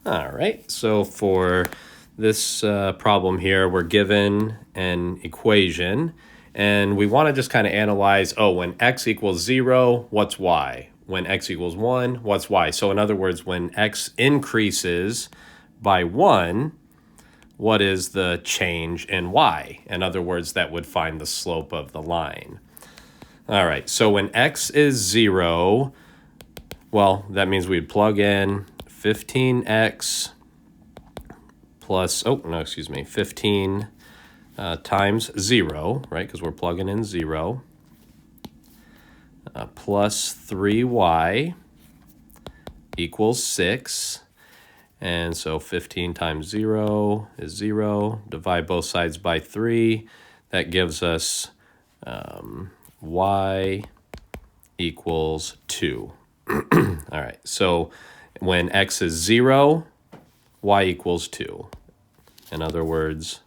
All right, so for this problem here, we're given an equation, and we want to just kind of analyze, when x equals 0, what's y? When x equals 1, what's y? So in other words, when x increases by 1, what is the change in y? In other words, that would find the slope of the line. All right, so when x is 0, well, that means we'd plug in 15x plus, 15 times 0, right, because we're plugging in 0, plus 3y equals 6. And so 15 times 0 is 0. Divide both sides by 3. That gives us y equals 2. All right, so when x is 0, y equals 2. In other words,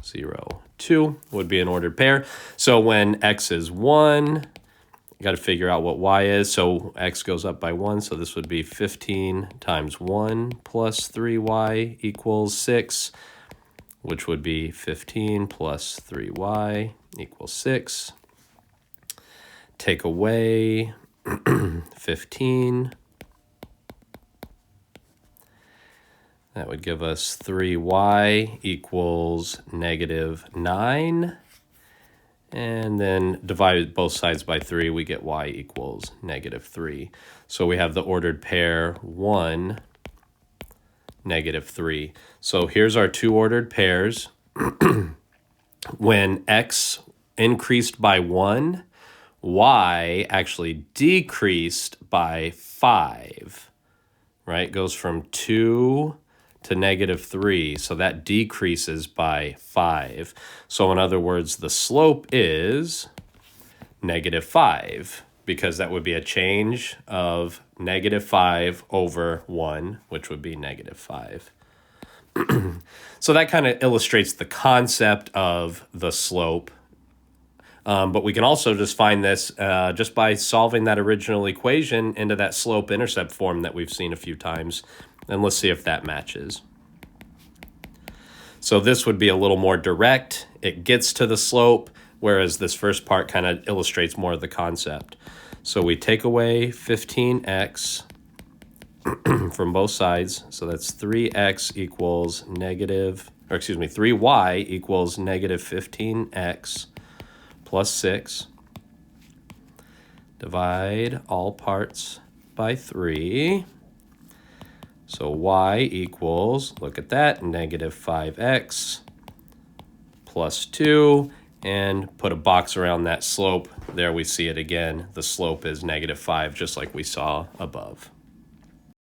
0, 2 would be an ordered pair. So when x is 1, you got to figure out what y is. So x goes up by 1, so this would be 15 times 1 plus 3y equals 6, which would be 15 plus 3y equals 6. Take away 15. That would give us 3y equals -9. And then divide both sides by 3, we get y equals -3. So we have the ordered pair 1, -3. So here's our two ordered pairs. When x increased by 1, y actually decreased by 5, right? Goes from 2 to -3, so that decreases by 5. So in other words, the slope is -5, because that would be a change of -5 over 1, which would be -5. So that kind of illustrates the concept of the slope. But we can also just find this just by solving that original equation into that slope-intercept form that we've seen a few times. And let's see if that matches. So this would be a little more direct. It gets to the slope, whereas this first part kind of illustrates more of the concept. So we take away 15x from both sides. So that's 3x equals 3y equals -15x plus 6. Divide all parts by 3. So y equals, look at that, -5x plus 2, and put a box around that slope. There we see it again. The slope is -5, just like we saw above.